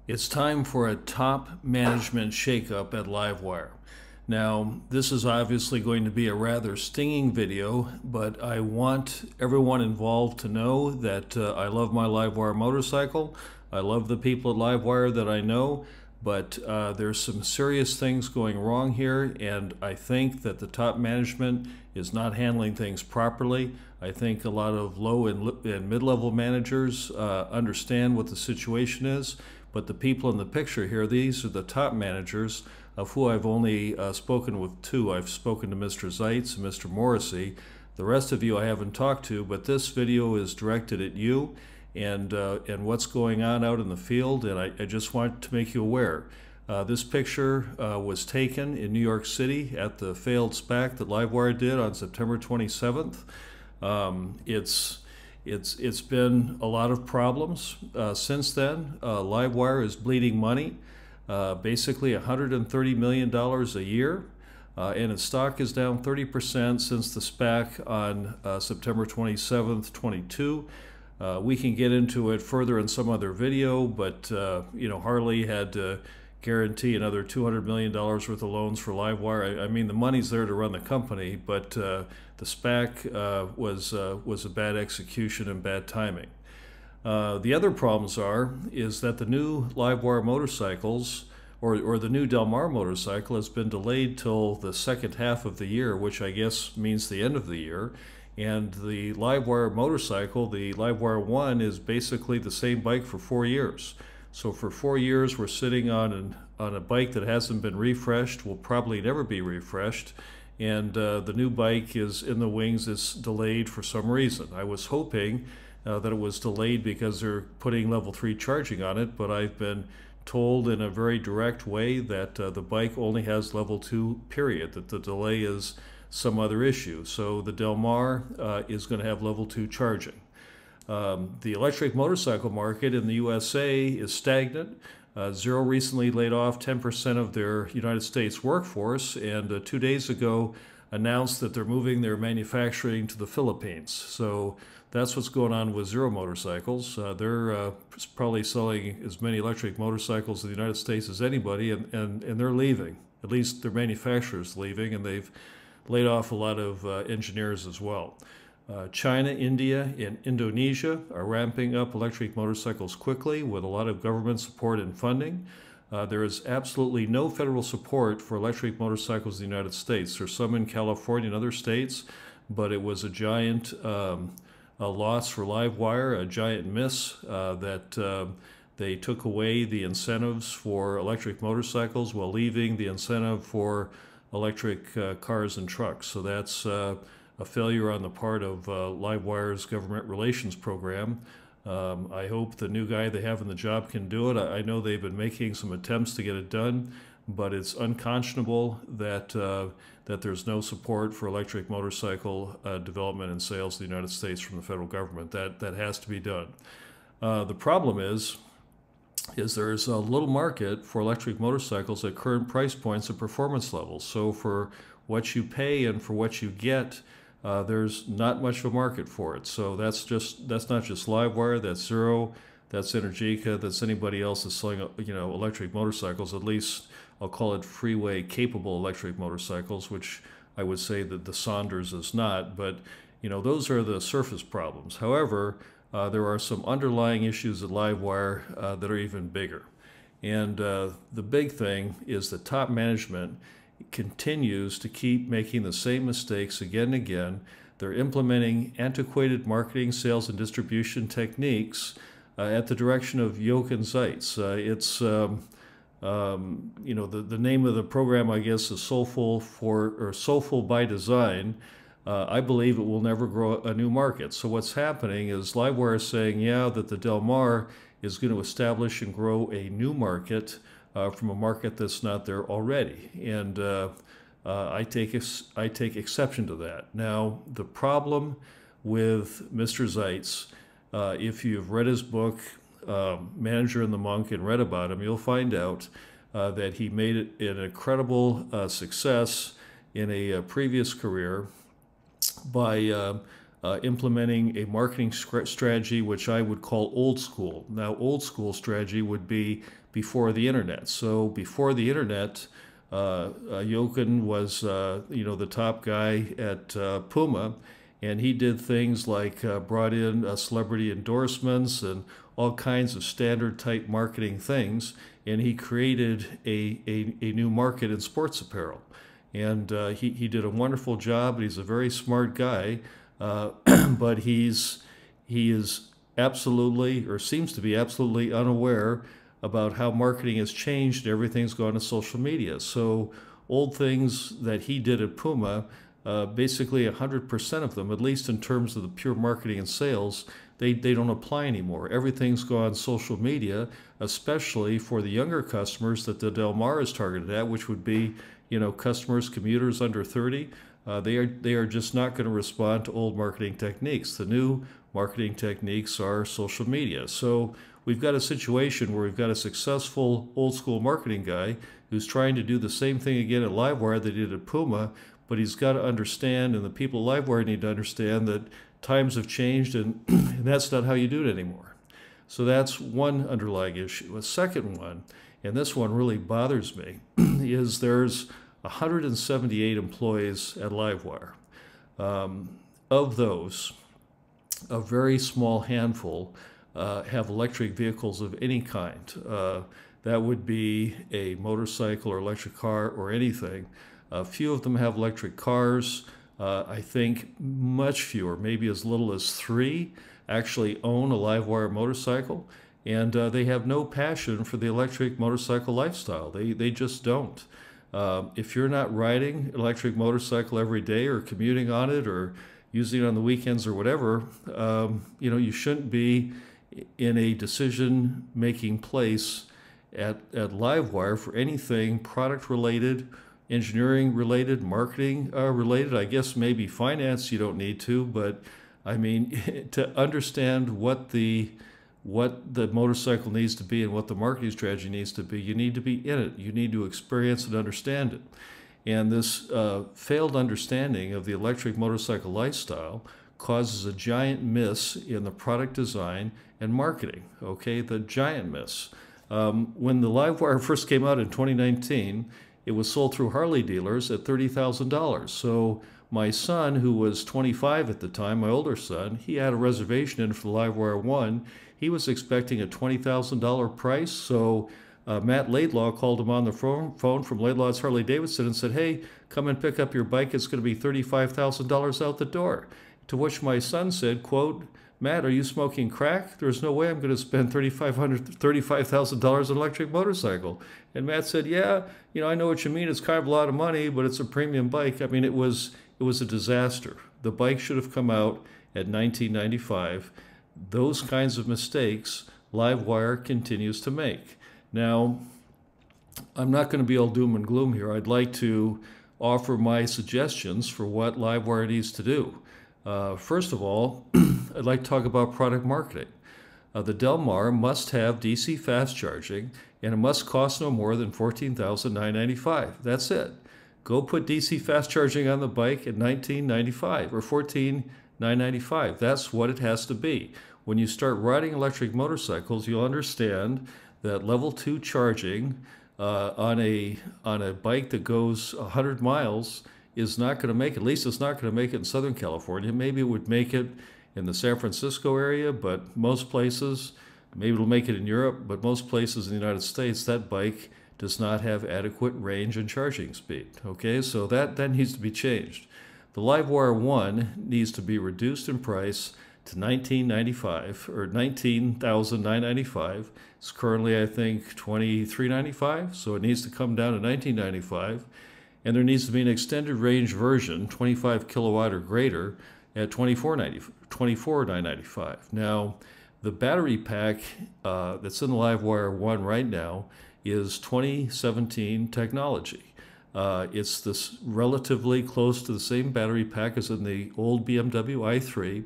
It's time for a top management shakeup at LiveWire. Now, this is obviously going to be a rather stinging video, but I want everyone involved to know that I love my LiveWire motorcycle. I love the people at LiveWire that I know, but there's some serious things going wrong here, and I think that the top management is not handling things properly. I think a lot of low and mid-level managers understand what the situation is, but the people in the picture here, these are the top managers, of who I've only spoken with two. I've spoken to Mr. Zeitz and Mr. Morrissey. The rest of you I haven't talked to, but this video is directed at you and what's going on out in the field, and I just want to make you aware. This picture was taken in New York City at the failed SPAC that LiveWire did on September 27th. It's been a lot of problems since then. LiveWire is bleeding money, basically $130 million a year, and its stock is down 30% since the SPAC on September 27th, 22. We can get into it further in some other video, but Harley had to guarantee another $200 million worth of loans for LiveWire. I mean, the money's there to run the company, but the SPAC was a bad execution and bad timing. The other problems is that the new LiveWire motorcycles, or the new Del Mar motorcycle, has been delayed till the second half of the year, which I guess means the end of the year. And the LiveWire motorcycle, the LiveWire 1, is basically the same bike for 4 years. So for 4 years, we're sitting on a bike that hasn't been refreshed, will probably never be refreshed, and the new bike is in the wings. It's delayed for some reason. I was hoping that it was delayed because they're putting level 3 charging on it, but I've been told in a very direct way that the bike only has level 2, period, that the delay is some other issue. So the Del Mar is going to have level 2 charging. The electric motorcycle market in the USA is stagnant. Zero recently laid off 10% of their United States workforce, and 2 days ago announced that they're moving their manufacturing to the Philippines. So that's what's going on with Zero Motorcycles. They're probably selling as many electric motorcycles in the United States as anybody, and they're leaving. At least their manufacturer's leaving, and they've laid off a lot of engineers as well. China, India, and Indonesia are ramping up electric motorcycles quickly with a lot of government support and funding. There is absolutely no federal support for electric motorcycles in the United States. There's some in California and other states, but it was a giant loss for LiveWire, a giant miss that they took away the incentives for electric motorcycles while leaving the incentive for electric cars and trucks. So that's a failure on the part of LiveWire's government relations program. I hope the new guy they have in the job can do it. I know they've been making some attempts to get it done, but it's unconscionable that there's no support for electric motorcycle development and sales in the United States from the federal government. That has to be done. The problem is there's a little market for electric motorcycles at current price points and performance levels. So for what you pay and for what you get, there's not much of a market for it. So that's not just LiveWire, that's Zero, that's Energica, that's anybody else that's selling electric motorcycles. At least I'll call it freeway capable electric motorcycles, which I would say that the Saunders is not. But those are the surface problems. However, there are some underlying issues at LiveWire that are even bigger. And the big thing is the top management continues to keep making the same mistakes again and again. They're implementing antiquated marketing, sales, and distribution techniques at the direction of Yoke and Zeitz. The name of the program, I guess, is Soulful by Design. I believe it will never grow a new market. So what's happening is LiveWire is saying, yeah, that the Del Mar is going to establish and grow a new market from a market that's not there already. And I take exception to that. Now, the problem with Mr. Zeitz, if you've read his book, Manager and the Monk, and read about him, you'll find out that he made it an incredible success in a previous career by implementing a marketing strategy which I would call old school. Now, old school strategy would be before the internet. So before the internet, Jochen was the top guy at Puma, and he did things like brought in celebrity endorsements and all kinds of standard type marketing things, and he created a new market in sports apparel. And he did a wonderful job. He's a very smart guy, but he is absolutely, or seems to be absolutely, unaware about how marketing has changed. Everything's gone to social media. So old things that he did at Puma, basically 100% of them, at least in terms of the pure marketing and sales, they don't apply anymore. Everything's gone social media, especially for the younger customers that the Del Mar is targeted at, which would be, customers, commuters under 30. They are just not going to respond to old marketing techniques. The new marketing techniques are social media. So we've got a situation where we've got a successful old school marketing guy who's trying to do the same thing again at LiveWire that he did at Puma, but he's got to understand, and the people at LiveWire need to understand, that times have changed, and that's not how you do it anymore. So that's one underlying issue. A second one, and this one really bothers me, is there's 178 employees at LiveWire. Of those, a very small handful have electric vehicles of any kind. That would be a motorcycle or electric car or anything. A few of them have electric cars. I think much fewer, maybe as little as 3, actually own a LiveWire motorcycle, and they have no passion for the electric motorcycle lifestyle. They just don't. If you're not riding an electric motorcycle every day or commuting on it or using it on the weekends or whatever, you shouldn't be in a decision-making place at LiveWire for anything product-related, engineering-related, marketing-related. I guess maybe finance you don't need to, but I mean, to understand what the motorcycle needs to be and what the marketing strategy needs to be, you need to be in it. You need to experience and understand it. And this failed understanding of the electric motorcycle lifestyle causes a giant miss in the product design and marketing, okay? The giant miss. When the LiveWire first came out in 2019, it was sold through Harley dealers at $30,000. So my son, who was 25 at the time, my older son, he had a reservation in for the LiveWire 1. He was expecting a $20,000 price, so Matt Laidlaw called him on the phone from Laidlaw's Harley Davidson and said, "Hey, come and pick up your bike. It's going to be $35,000 out the door." To which my son said, quote, "Matt, are you smoking crack? There's no way I'm going to spend $35,000 on an electric motorcycle." And Matt said, "Yeah, I know what you mean. It's kind of a lot of money, but it's a premium bike." I mean, it was a disaster. The bike should have come out at $1995. Those kinds of mistakes LiveWire continues to make. Now, I'm not going to be all doom and gloom here. I'd like to offer my suggestions for what LiveWire needs to do. First of all, I'd like to talk about product marketing. The Del Mar must have DC fast charging, and it must cost no more than $14,995. That's it. Go put DC fast charging on the bike at $1995 or $14,995. That's what it has to be. When you start riding electric motorcycles, you'll understand that level 2 charging on a bike that goes 100 miles is not going to make it. At least it's not going to make it in Southern California. Maybe it would make it in the San Francisco area, but most places, maybe it'll make it in Europe, but most places in the United States, that bike does not have adequate range and charging speed. Okay, so that needs to be changed. The LiveWire 1 needs to be reduced in price to $1995 or $19,995. It's currently, I think, $23.95, so it needs to come down to $19.95. And there needs to be an extended range version, 25 kilowatt or greater, at $24,995. Now, the battery pack that's in the LiveWire 1 right now is 2017 technology. It's this relatively close to the same battery pack as in the old BMW i3.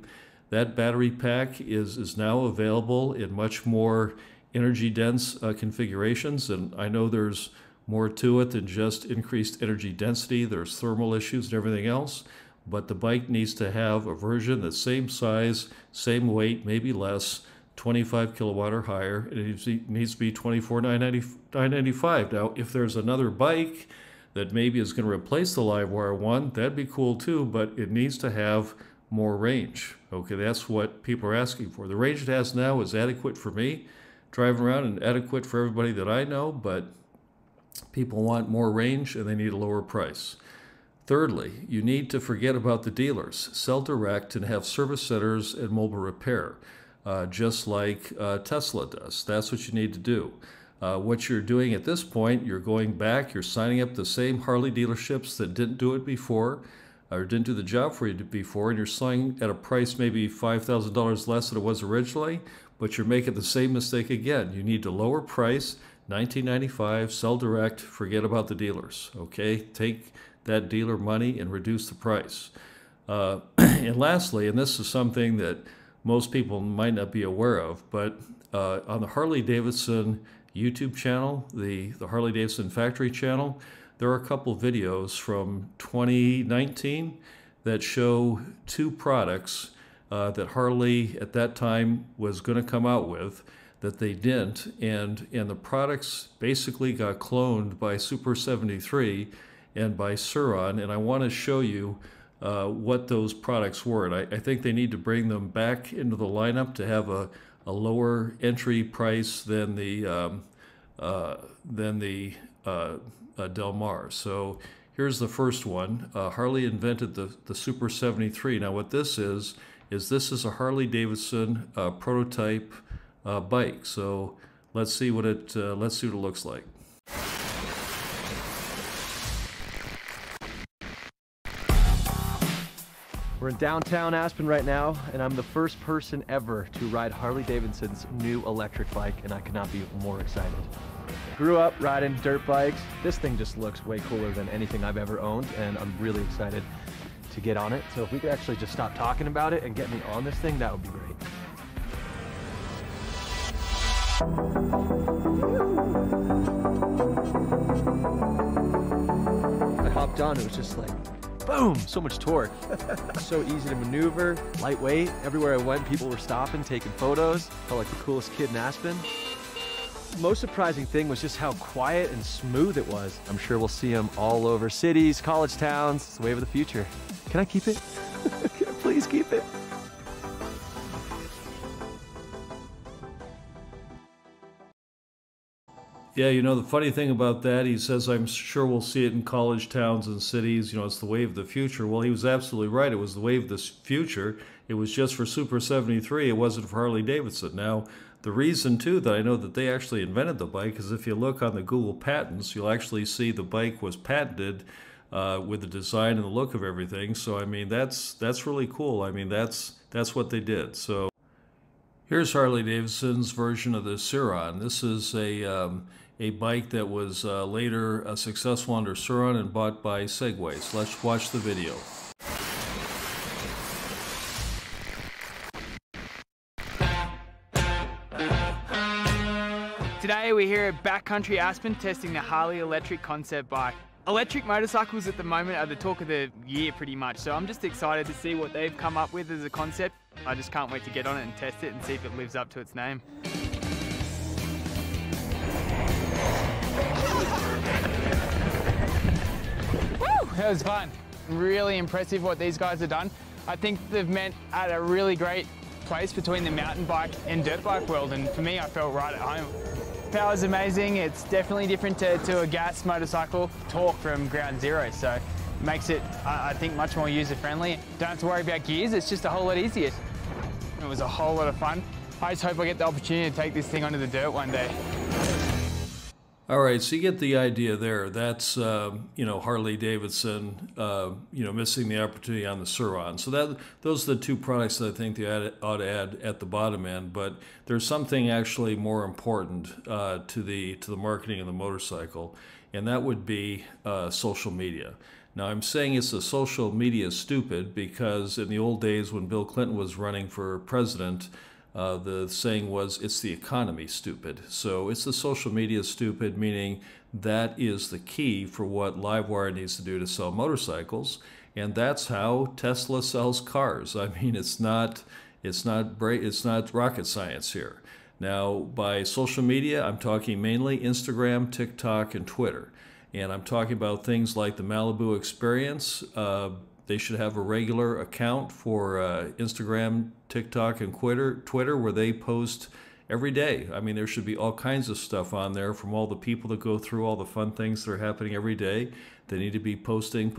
That battery pack is now available in much more energy-dense configurations, and I know there's more to it than just increased energy density. There's thermal issues and everything else, but the bike needs to have a version that's same size, same weight, maybe less, 25 kilowatt or higher. It needs to be $24,995. Now, if there's another bike that maybe is going to replace the LiveWire one, that'd be cool too, but it needs to have more range. Okay, that's what people are asking for. The range it has now is adequate for me driving around and adequate for everybody that I know, but people want more range and they need a lower price. Thirdly, you need to forget about the dealers. Sell direct and have service centers and mobile repair, just like Tesla does. That's what you need to do. What you're doing at this point, you're going back, you're signing up the same Harley dealerships that didn't do it before, or didn't do the job for you before, and you're selling at a price maybe $5,000 less than it was originally, but you're making the same mistake again. You need to lower price, $19.95, sell direct, forget about the dealers, okay? Take that dealer money and reduce the price. And lastly, and this is something that most people might not be aware of, but on the Harley-Davidson YouTube channel, the Harley-Davidson factory channel, there are a couple videos from 2019 that show two products that Harley at that time was going to come out with that they didn't, and the products basically got cloned by Super 73 and by Suron, and I want to show you what those products were. And I think they need to bring them back into the lineup to have a lower entry price than the Del Mar. So here's the first one. Harley invented the Super 73. Now what this is this is a Harley-Davidson prototype bike. So let's see what it looks like. We're in downtown Aspen right now, and I'm the first person ever to ride Harley-Davidson's new electric bike, and I could not be more excited. Grew up riding dirt bikes. This thing just looks way cooler than anything I've ever owned, and I'm really excited to get on it. So if we could actually just stop talking about it and get me on this thing, that would be great. I hopped on, it was just like, boom, so much torque. So easy to maneuver, lightweight. Everywhere I went, people were stopping, taking photos. Felt like the coolest kid in Aspen. Most surprising thing was just how quiet and smooth it was. I'm sure we'll see them all over cities, college towns. It's the wave of the future. Can I keep it? Can I please keep it? Yeah, you know, the funny thing about that, he says, I'm sure we'll see it in college towns and cities. You know, it's the wave of the future. Well, he was absolutely right. It was the wave of the future. It was just for Super 73. It wasn't for Harley-Davidson. Now, the reason, too, that I know that they actually invented the bike is if you look on the Google patents, you'll actually see the bike was patented with the design and the look of everything. So, I mean, that's really cool. I mean, that's what they did. So here's Harley-Davidson's version of the Suron. This is a bike that was later successful under Suron and bought by Segway. So let's watch the video. Today we're here at Backcountry Aspen testing the Harley electric concept bike. Electric motorcycles at the moment are the talk of the year pretty much, so I'm just excited to see what they've come up with as a concept. I just can't wait to get on it and test it and see if it lives up to its name. Woo! That was fun. Really impressive what these guys have done. I think they've met at a really great place between the mountain bike and dirt bike world, and for me I felt right at home. Power's amazing. It's definitely different to a gas motorcycle. Torque from ground zero, so it makes it, I think, much more user-friendly. Don't have to worry about gears, it's just a whole lot easier. It was a whole lot of fun. I just hope I get the opportunity to take this thing onto the dirt one day. All right, so you get the idea there. That's, you know, Harley-Davidson, you know, missing the opportunity on the Suron. So those are the two products that I think they ought to add at the bottom end. But there's something actually more important to the marketing of the motorcycle, and that would be social media. Now, I'm saying it's a social media stupid because in the old days when Bill Clinton was running for president, the saying was, it's the economy stupid. So it's the social media stupid, meaning that is the key for what LiveWire needs to do to sell motorcycles. And that's how Tesla sells cars. I mean, it's not rocket science here. Now, by social media, I'm talking mainly Instagram, TikTok, and Twitter. And I'm talking about things like the Malibu Experience. They should have a regular account for Instagram, TikTok, and Twitter where they post every day. I mean, there should be all kinds of stuff on there from all the people that go through all the fun things that are happening every day. They need to be posting.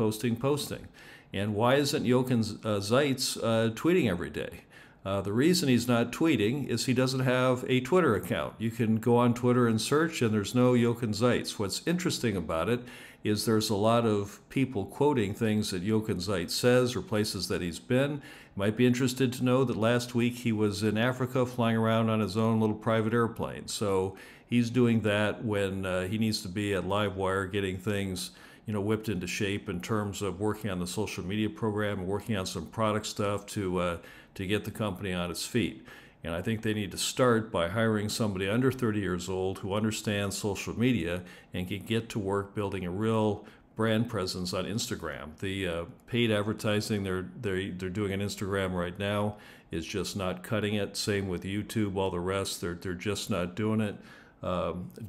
And why isn't Jochen Zeitz tweeting every day? The reason he's not tweeting is he doesn't have a Twitter account. You can go on Twitter and search, and there's no Jochen Zeitz. What's interesting about it is there's a lot of people quoting things that Jochen Zeitz says or places that he's been. You might be interested to know that last week he was in Africa flying around on his own little private airplane. So he's doing that when he needs to be at LiveWire getting things whipped into shape in terms of working on the social media program and working on some product stuff to get the company on its feet. And I think they need to start by hiring somebody under 30 years old who understands social media and can get to work building a real brand presence on Instagram. The paid advertising they're doing on Instagram right now is just not cutting it. Same with YouTube, all the rest, they're just not doing it.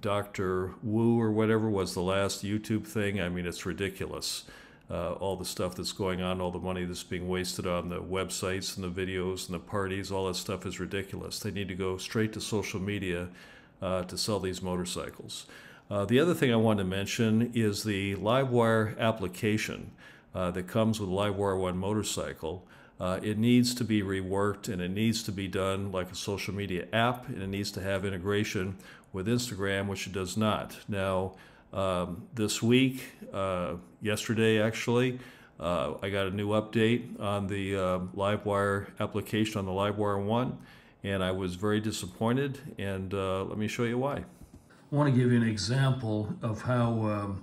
Dr. Wu or whatever was the last YouTube thing. I mean, it's ridiculous. All the stuff that's going on, all the money that's being wasted on the websites and the videos and the parties, all that stuff is ridiculous. They need to go straight to social media to sell these motorcycles. The other thing I want to mention is the LiveWire application that comes with LiveWire One motorcycle. It needs to be reworked, and it needs to be done like a social media app, and it needs to have integration with Instagram, which it does not. Now, this week, yesterday actually, I got a new update on the LiveWire application on the LiveWire One, and I was very disappointed, and let me show you why. I want to give you an example of how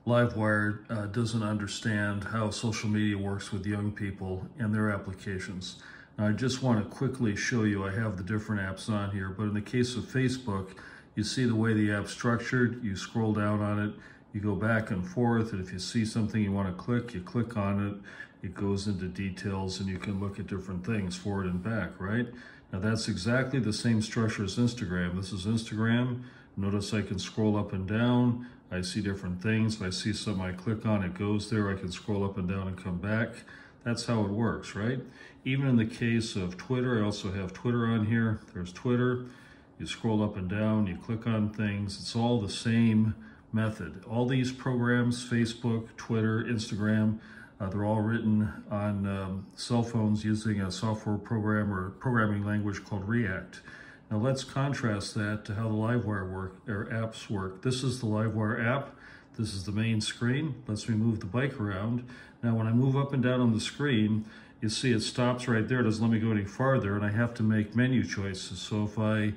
LiveWire doesn't understand how social media works with young people and their applications. Now, I just want to quickly show you, I have the different apps on here, but in the case of Facebook, you see the way the app's structured. You scroll down on it, you go back and forth, and if you see something you want to click, you click on it. It goes into details, and you can look at different things forward and back, right? Now, that's exactly the same structure as Instagram. This is Instagram. Notice I can scroll up and down. I see different things. If I see something I click on, it goes there. I can scroll up and down and come back. That's how it works, right? Even in the case of Twitter, I also have Twitter on here. There's Twitter. You scroll up and down, you click on things. It's all the same method. All these programs, Facebook, Twitter, Instagram, they're all written on cell phones using a software program or programming language called React. Now let's contrast that to how the LiveWire apps work. This is the LiveWire app. This is the main screen. Lets me move the bike around. Now when I move up and down on the screen, you see it stops right there. It doesn't let me go any farther, and I have to make menu choices. So if I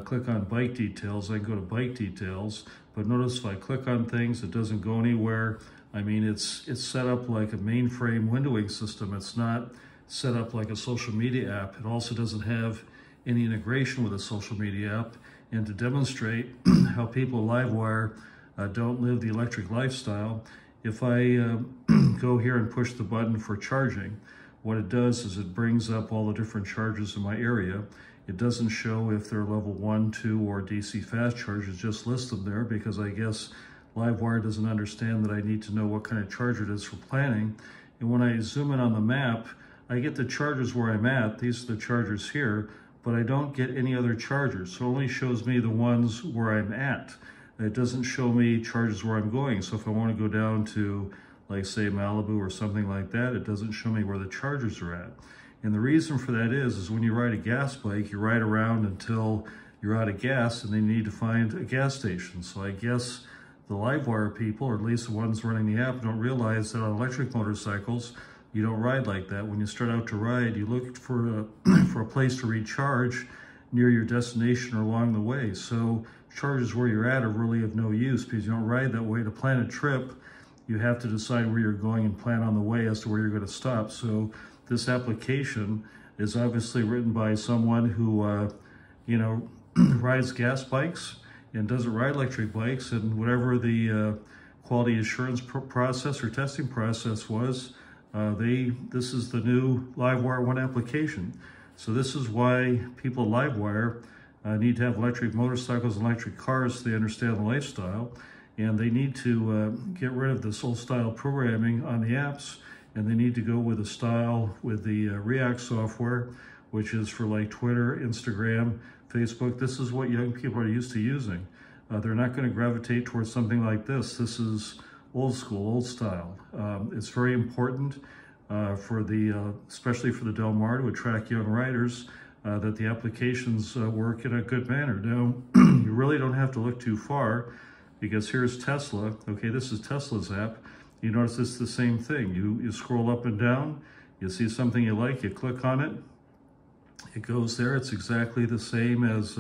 click on bike details, I can go to bike details, but notice if I click on things, it doesn't go anywhere. I mean, it's set up like a mainframe windowing system. It's not set up like a social media app. It also doesn't have any integration with a social media app. And to demonstrate how people LiveWire don't live the electric lifestyle, if I go here and push the button for charging, what it does is it brings up all the different chargers in my area. It doesn't show if they're level 1, 2, or DC fast chargers, just lists them there because I guess LiveWire doesn't understand that I need to know what kind of charger it is for planning. And when I zoom in on the map, I get the chargers where I'm at. These are the chargers here, but I don't get any other chargers. So it only shows me the ones where I'm at. It doesn't show me chargers where I'm going. So if I want to go down to, like, say, Malibu or something like that, it doesn't show me where the chargers are at. And the reason for that is when you ride a gas bike, you ride around until you're out of gas, and then you need to find a gas station. So I guess the LiveWire people, or at least the ones running the app, don't realize that on electric motorcycles, you don't ride like that. When you start out to ride, you look for a place to recharge near your destination or along the way. So charges where you're at are really of no use because you don't ride that way. To plan a trip, you have to decide where you're going and plan on the way as to where you're going to stop. So this application is obviously written by someone who, rides gas bikes and doesn't ride electric bikes, and whatever the quality assurance process or testing process was, This is the new LiveWire 1 application. So this is why people at LiveWire need to have electric motorcycles and electric cars so they understand the lifestyle. And they need to get rid of this old style programming on the apps, and they need to go with a style with the React software, which is for like Twitter, Instagram, Facebook. This is what young people are used to using. They're not going to gravitate towards something like this. This is old school, old style. It's very important for especially for the Del Mar to attract young riders, that the applications work in a good manner. Now, you really don't have to look too far, because here's Tesla. Okay, this is Tesla's app. You notice it's the same thing. You scroll up and down, you see something you like, you click on it, it goes there. It's exactly the same as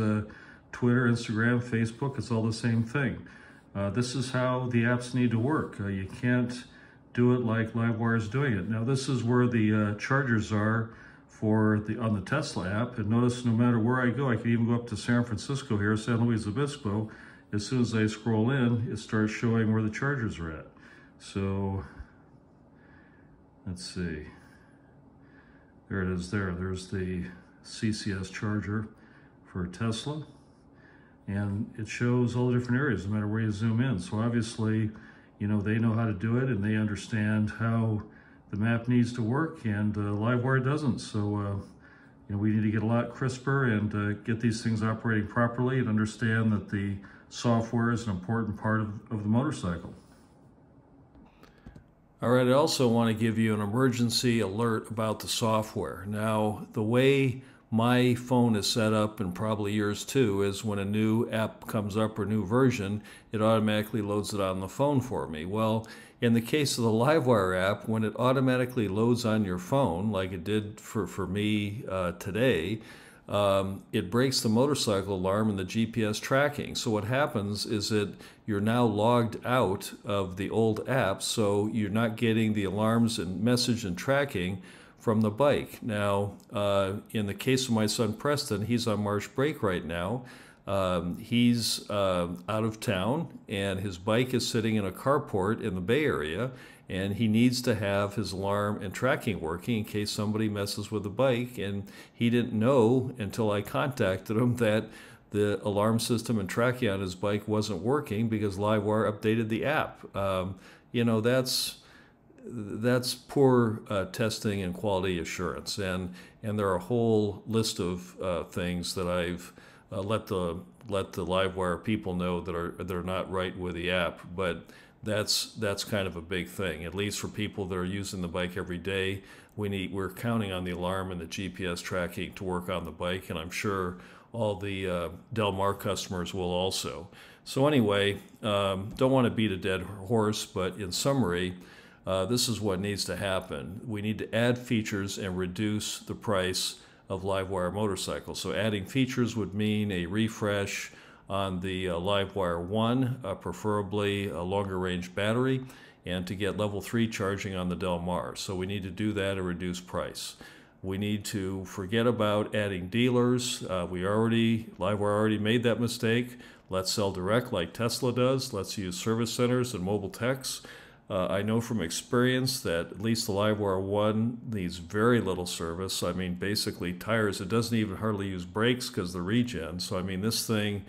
Twitter, Instagram, Facebook. It's all the same thing. This is how the apps need to work. You can't do it like LiveWire is doing it. Now, this is where the chargers are on the Tesla app. And notice no matter where I go, I can even go up to San Francisco here, San Luis Obispo. As soon as I scroll in, it starts showing where the chargers are at. So let's see. There it is there. There's the CCS charger for Tesla. And it shows all the different areas, no matter where you zoom in. So obviously, you know, they know how to do it, and they understand how the map needs to work, and LiveWire doesn't. So, you know, we need to get a lot crisper and get these things operating properly, and understand that the software is an important part of the motorcycle. All right, I also want to give you an emergency alert about the software. Now, the way my phone is set up, and probably yours too, is when a new app comes up or new version, it automatically loads it on the phone for me. Well, in the case of the LiveWire app, when it automatically loads on your phone, like it did for me today, it breaks the motorcycle alarm and the GPS tracking. So what happens is that you're now logged out of the old app, so you're not getting the alarms and message and tracking from the bike. Now, in the case of my son Preston, he's on March break right now. He's out of town, and his bike is sitting in a carport in the Bay Area, and he needs to have his alarm and tracking working in case somebody messes with the bike. And he didn't know until I contacted him that the alarm system and tracking on his bike wasn't working because LiveWire updated the app. You know, that's poor testing and quality assurance, and there are a whole list of things that I've let the LiveWire people know that are not right with the app. But that's kind of a big thing, at least for people that are using the bike every day. We're counting on the alarm and the GPS tracking to work on the bike, and I'm sure all the Del Mar customers will also. So anyway, don't want to beat a dead horse, but in summary, this is what needs to happen. We need to add features and reduce the price of LiveWire motorcycles. So adding features would mean a refresh on the LiveWire 1, preferably a longer range battery, and to get level 3 charging on the Del Mar. So we need to do that and reduce price. We need to forget about adding dealers. LiveWire already made that mistake. Let's sell direct like Tesla does. Let's use service centers and mobile techs. I know from experience that at least the LiveWire 1 needs very little service. I mean, basically tires. It doesn't even hardly use brakes because the regen. So I mean, this thing,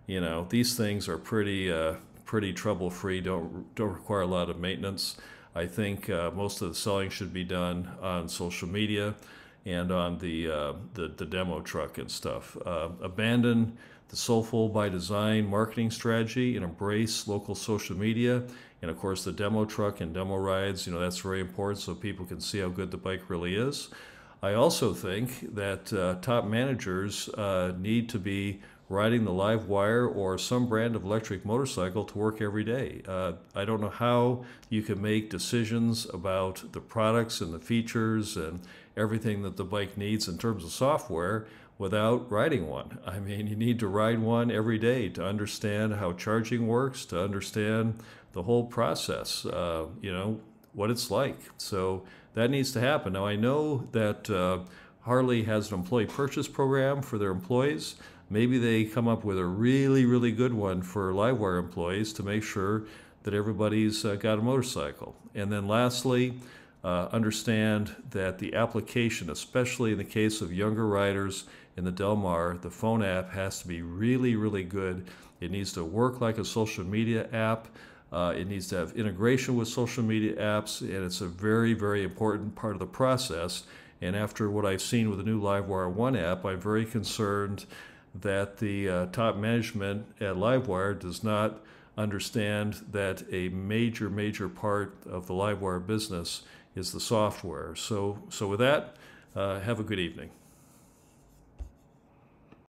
you know, these things are pretty trouble-free. Don't require a lot of maintenance. I think most of the selling should be done on social media and on the demo truck and stuff. Abandon the soulful by design marketing strategy and embrace local social media. And of course, the demo truck and demo rides, you know, that's very important so people can see how good the bike really is. I also think that top managers need to be riding the LiveWire or some brand of electric motorcycle to work every day. I don't know how you can make decisions about the products and the features and everything that the bike needs in terms of software without riding one. I mean, you need to ride one every day to understand how charging works, to understand the whole process, you know, what it's like. So that needs to happen. Now, I know that Harley has an employee purchase program for their employees. Maybe they come up with a really, really good one for LiveWire employees to make sure that everybody's got a motorcycle. And then lastly, understand that the application, especially in the case of younger riders in the Del Mar, the phone app has to be really, really good. It needs to work like a social media app. It needs to have integration with social media apps, and it's a very, very important part of the process. And after what I've seen with the new LiveWire One app, I'm very concerned that the top management at LiveWire does not understand that a major, major part of the LiveWire business is the software. So with that, have a good evening.